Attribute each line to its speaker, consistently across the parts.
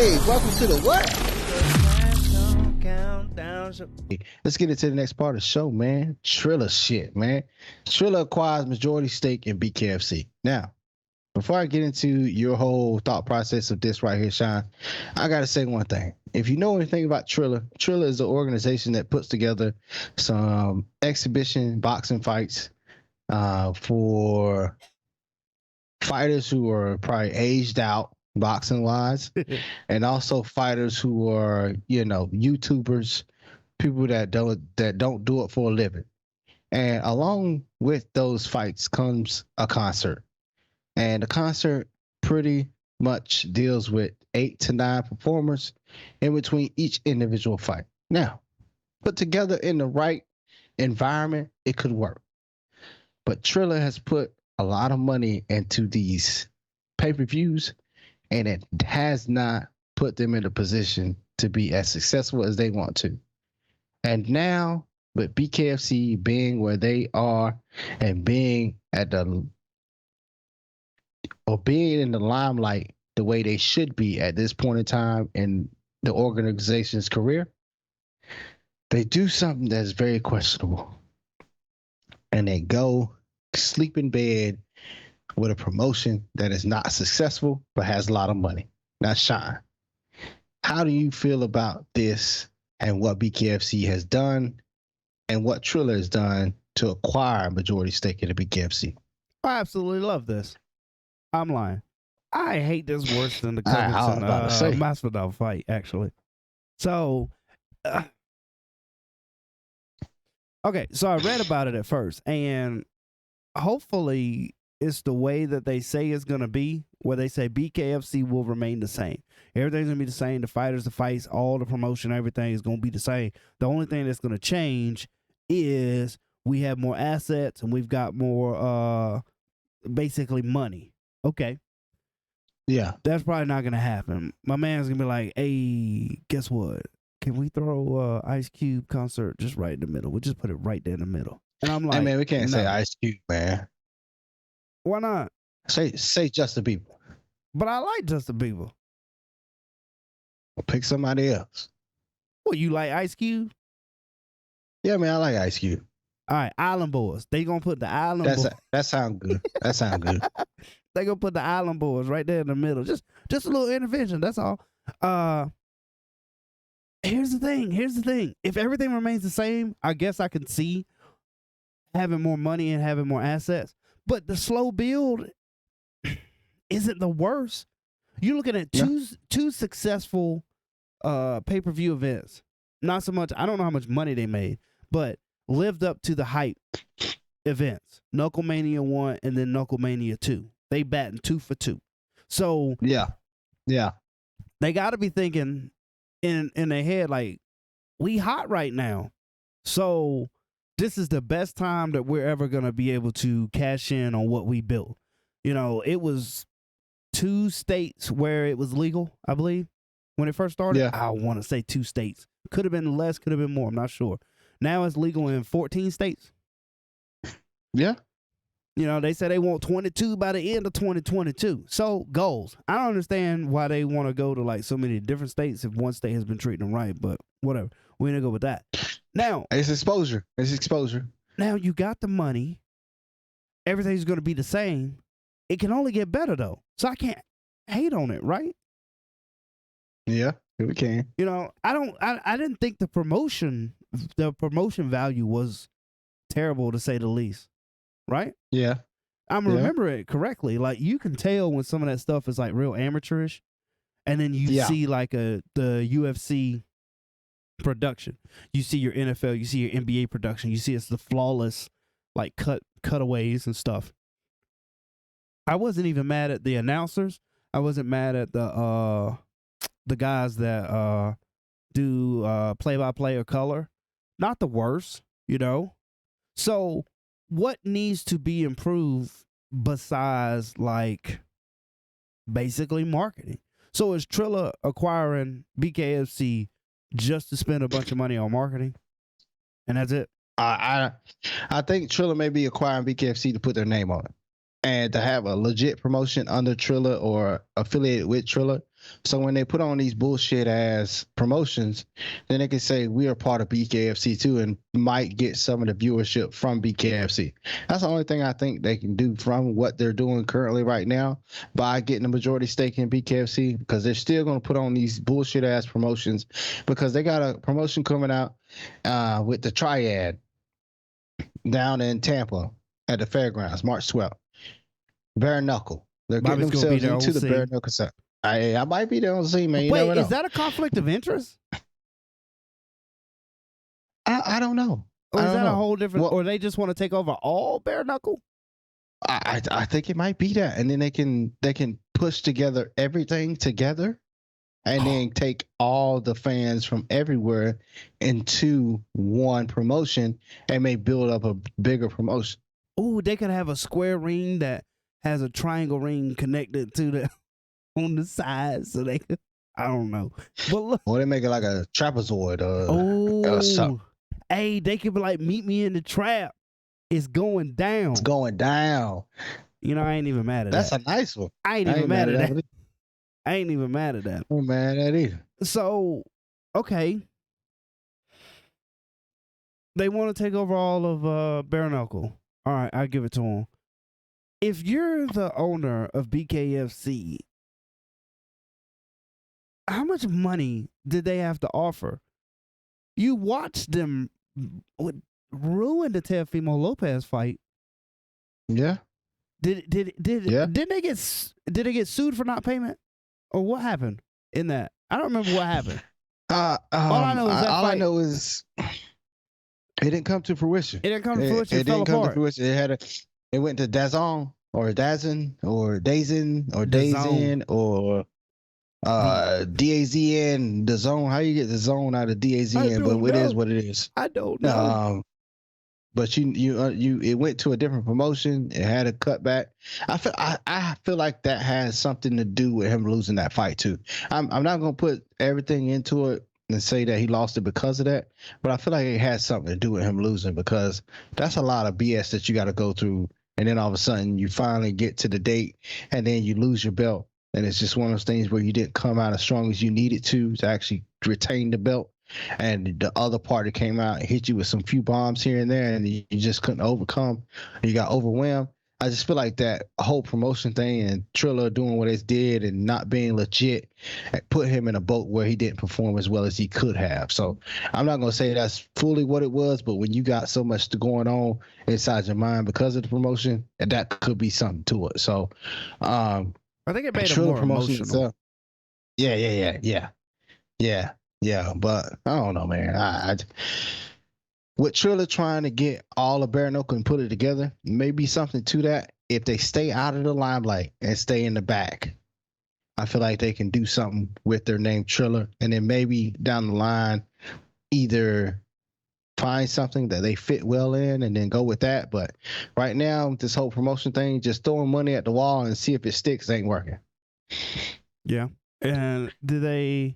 Speaker 1: Hey, welcome to the what?
Speaker 2: Let's get into the next part of the show, man. Triller shit, man. Triller acquires majority stake in BKFC. Now, before I get into your whole thought process of this right here, Shyne, I gotta say one thing. If you know anything about Triller, Triller is an organization that puts together some exhibition boxing fights for fighters who are probably aged out boxing wise, and also fighters who are, YouTubers, people that don't do it for a living. And along with those fights comes a concert. And the concert pretty much deals with 8 to 9 performers in between each individual fight. Now, put together in the right environment, it could work. But Triller has put a lot of money into these pay-per-views, and it has not put them in a position to be as successful as they want to. And now, with BKFC being where they are and being being in the limelight the way they should be at this point in time in the organization's career, they do something that's very questionable. And they go sleep in bed with a promotion that is not successful but has a lot of money. Now, Shyne, how do you feel about this and what BKFC has done and what Triller has done to acquire a majority stake in the BKFC?
Speaker 3: I absolutely love this. I'm lying. I hate this worse than the Covington Masvidal fight, actually. So, okay, so I read about it at first, and hopefully it's the way that they say it's going to be, where they say BKFC will remain the same. Everything's going to be the same. The fighters, the fights, all the promotion, everything is going to be the same. The only thing that's going to change is we have more assets and we've got more, basically money. Okay.
Speaker 2: Yeah.
Speaker 3: That's probably not going to happen. My man's going to be like, hey, guess what? Can we throw Ice Cube concert just right in the middle? We'll just put it right there in the middle. And I'm like,
Speaker 2: hey man, we can't say Ice Cube, man.
Speaker 3: Why not?
Speaker 2: Say Justin Bieber.
Speaker 3: But I like Justin Bieber.
Speaker 2: Well, pick somebody else.
Speaker 3: Well, you like Ice Cube?
Speaker 2: Yeah, man, I like Ice Cube.
Speaker 3: All right, Island Boys. They gonna put the Island Boys.
Speaker 2: That sound good. That sound good.
Speaker 3: They gonna put the Island Boys right there in the middle. Just a little intervention. That's all. Here's the thing. If everything remains the same, I guess I can see having more money and having more assets. But the slow build isn't the worst. You're looking at two successful pay-per-view events. Not so much, I don't know how much money they made, but lived up to the hype events. Knucklemania 1 and then Knucklemania 2. They batting 2 for 2. So
Speaker 2: yeah.
Speaker 3: They got to be thinking in their head like, we hot right now. So this is the best time that we're ever going to be able to cash in on what we built. You know, it was 2 states where it was legal, I believe, when it first started.
Speaker 2: Yeah.
Speaker 3: I want to say 2 states. Could have been less, could have been more. I'm not sure. Now it's legal in 14 states.
Speaker 2: Yeah.
Speaker 3: You know, they say they want 22 by the end of 2022. So, goals. I don't understand why they want to go to like so many different states if one state has been treating them right, but whatever. We're going to go with that. Now,
Speaker 2: it's exposure.
Speaker 3: Now you got the money. Everything's going to be the same. It can only get better though. So I can't hate on it, right?
Speaker 2: Yeah, we can.
Speaker 3: You know, I didn't think the promotion value was terrible to say the least. Right?
Speaker 2: Yeah.
Speaker 3: I'm remembering it correctly. Like you can tell when some of that stuff is like real amateurish. And then you see like the UFC production. You see your NFL, you see your NBA production. You see it's the flawless like cutaways and stuff. I wasn't even mad at the announcers. I wasn't mad at the guys that do play-by-play or color. Not the worst, you know. So what needs to be improved besides like basically marketing? So is Triller acquiring BKFC just to spend a bunch of money on marketing? And that's it?
Speaker 2: I think Triller may be acquiring BKFC to put their name on it and to have a legit promotion under Triller or affiliated with Triller So when they put on these bullshit ass promotions, then they can say we are part of BKFC too, and might get some of the viewership from BKFC. That's the only thing I think they can do from what they're doing currently right now by getting a majority stake in BKFC, because they're still going to put on these bullshit ass promotions, because they got a promotion coming out with the Triad down in Tampa at the fairgrounds, March 12th. Bare knuckle. They're
Speaker 3: Bobby's
Speaker 2: getting
Speaker 3: gonna be
Speaker 2: themselves
Speaker 3: there
Speaker 2: into
Speaker 3: on
Speaker 2: the bare
Speaker 3: scene.
Speaker 2: knuckle side. I might be there on scene, man. You
Speaker 3: Wait,
Speaker 2: never know.
Speaker 3: is that a conflict of interest?
Speaker 2: I don't know.
Speaker 3: Or
Speaker 2: I
Speaker 3: is
Speaker 2: don't
Speaker 3: that
Speaker 2: know.
Speaker 3: a whole different?
Speaker 2: Well,
Speaker 3: or they just want to take over all bare knuckle?
Speaker 2: I think it might be that, and then they can push together everything together, and then take all the fans from everywhere into one promotion, and may build up a bigger promotion.
Speaker 3: Ooh, they could have a square ring that has a triangle ring connected to the on the side, so they could. I don't know, but look.
Speaker 2: Or they make it like a trapezoid or
Speaker 3: Oh,
Speaker 2: something.
Speaker 3: hey, they could be like, meet me in the trap. It's going down.
Speaker 2: It's going down.
Speaker 3: You know, I ain't even mad at
Speaker 2: That's
Speaker 3: that.
Speaker 2: a nice one.
Speaker 3: I ain't even mad at that. I ain't even mad at that.
Speaker 2: I'm mad at either.
Speaker 3: So, okay. They want to take over all of bare knuckle. All right, I give it to them. If you're the owner of BKFC, how much money did they have to offer? You watched them ruin the Teofimo Lopez fight.
Speaker 2: Yeah.
Speaker 3: Did they get sued for not payment, or what happened in that? I don't remember what happened.
Speaker 2: All I know is it didn't come to fruition.
Speaker 3: It didn't come to fruition. It fell apart.
Speaker 2: It went to DAZN or DAZN or DAZN or DAZN, the zone. How you get the zone out of DAZN? But it is what it is.
Speaker 3: I don't know.
Speaker 2: But it went to a different promotion. It had a cutback. I feel like that has something to do with him losing that fight too. I'm not gonna put everything into it and say that he lost it because of that, but I feel like it has something to do with him losing, because that's a lot of BS that you got to go through, and then all of a sudden you finally get to the date and then you lose your belt, and it's just one of those things where you didn't come out as strong as you needed to actually retain the belt. And the other party came out and hit you with some few bombs here and there, and you just couldn't overcome. You got overwhelmed. I just feel like that whole promotion thing and Triller doing what it did and not being legit put him in a boat where he didn't perform as well as he could have. So I'm not going to say that's fully what it was, but when you got so much going on inside your mind because of the promotion, that could be something to it. So
Speaker 3: I think it made it
Speaker 2: Triller
Speaker 3: more emotional.
Speaker 2: Itself, yeah, but I don't know, man. With Triller trying to get all of bare knuckle and put it together, maybe something to that. If they stay out of the limelight and stay in the back, I feel like they can do something with their name Triller, and then maybe down the line, either find something that they fit well in and then go with that. But right now, this whole promotion thing, just throwing money at the wall and see if it sticks, ain't working.
Speaker 3: Yeah, and there's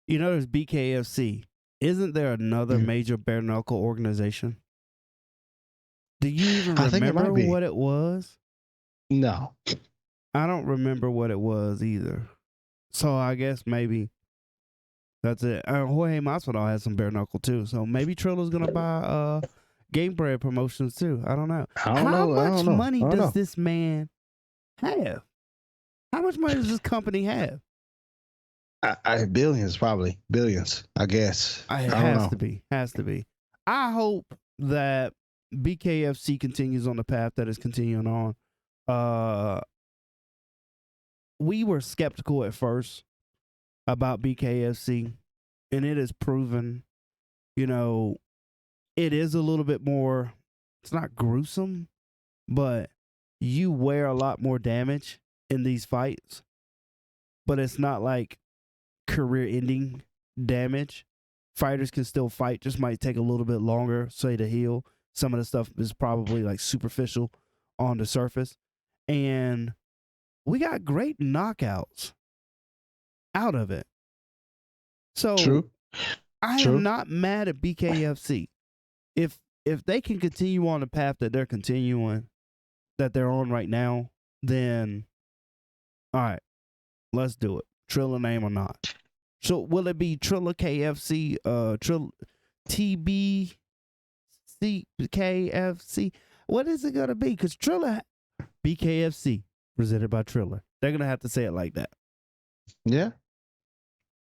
Speaker 3: BKFC. Isn't there another major bare knuckle organization? Do you even remember what it was?
Speaker 2: No.
Speaker 3: I don't remember what it was either. So I guess maybe that's it. Jorge Masvidal has some bare knuckle too. So maybe Triller's going to buy Game Bread Promotions too. I don't know. How much money does this man have? How much money does this company have?
Speaker 2: Billions, probably. Billions, I guess.
Speaker 3: It has to be. I hope that BKFC continues on the path that is continuing on. We were skeptical at first about BKFC, and it is proven, it is a little bit more, it's not gruesome, but you wear a lot more damage in these fights, but it's not like career-ending damage. Fighters can still fight, just might take a little bit longer, say, to heal. Some of the stuff is probably like superficial on the surface, and we got great knockouts out of it. So
Speaker 2: True.
Speaker 3: I am not mad at BKFC. If they can continue on the path that they're continuing, that they're on right now, then all right, let's do it. Triller name or not. So will it be Triller KFC, Triller TB KFC? What is it gonna be? Because Triller BKFC presented by Triller. They're gonna have to say it like that.
Speaker 2: Yeah.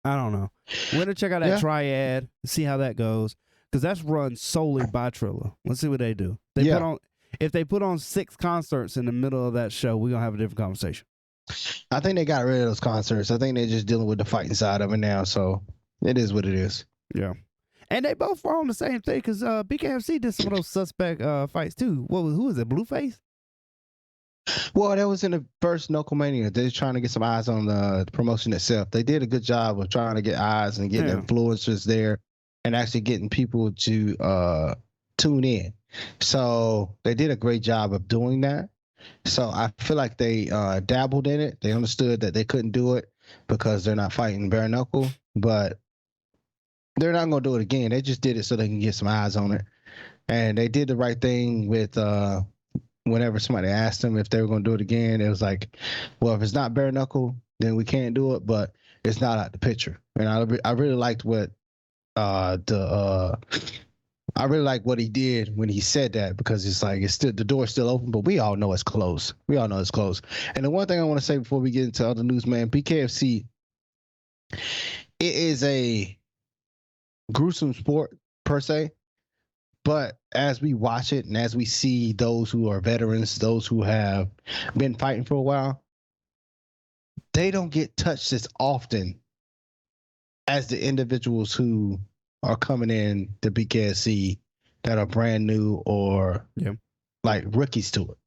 Speaker 3: I don't know. We're gonna check out that
Speaker 2: Yeah.
Speaker 3: triad and see how that goes. Because that's run solely by Triller. Let's see what they do. If they put on 6 concerts in the middle of that show, we're gonna have a different conversation.
Speaker 2: I think they got rid of those concerts. I think they're just dealing with the fighting side of it now. So it is what it is.
Speaker 3: Yeah. And they both were on the same thing because BKFC did some of those suspect fights too. Who was it? Blueface?
Speaker 2: Well, that was in the first Knuckle Mania. They're trying to get some eyes on the promotion itself. They did a good job of trying to get eyes and getting influencers there and actually getting people to tune in. So they did a great job of doing that. So I feel like they dabbled in it. They understood that they couldn't do it because they're not fighting bare knuckle, but they're not going to do it again. They just did it so they can get some eyes on it. And they did the right thing with whenever somebody asked them if they were going to do it again, it was like, well, if it's not bare knuckle, then we can't do it, but it's not out the picture. And I really liked what I really like what he did when he said that, because it's like it's still, the door's still open, but we all know it's closed. We all know it's closed. And the one thing I want to say before we get into other news, man, BKFC, it is a gruesome sport per se, but as we watch it and as we see those who are veterans, those who have been fighting for a while, they don't get touched as often as the individuals who are coming in to BKFC that are brand new or like rookies to it.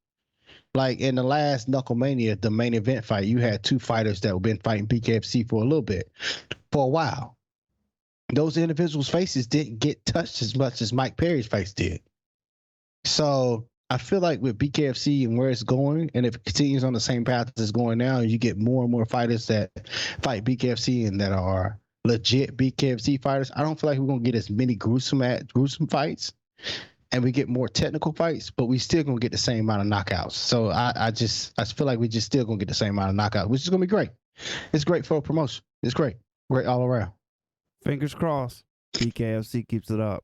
Speaker 2: Like in the last Knucklemania, the main event fight, you had 2 fighters that have been fighting BKFC for a while. Those individuals' faces didn't get touched as much as Mike Perry's face did. So I feel like with BKFC and where it's going, and if it continues on the same path as it's going now, you get more and more fighters that fight BKFC and that are legit BKFC fighters. I don't feel like we're gonna get as many gruesome fights, and we get more technical fights, but we still gonna get the same amount of knockouts. So I feel like we just still gonna get the same amount of knockouts, which is gonna be great. It's great for a promotion. It's great all around.
Speaker 3: Fingers crossed. BKFC keeps it up.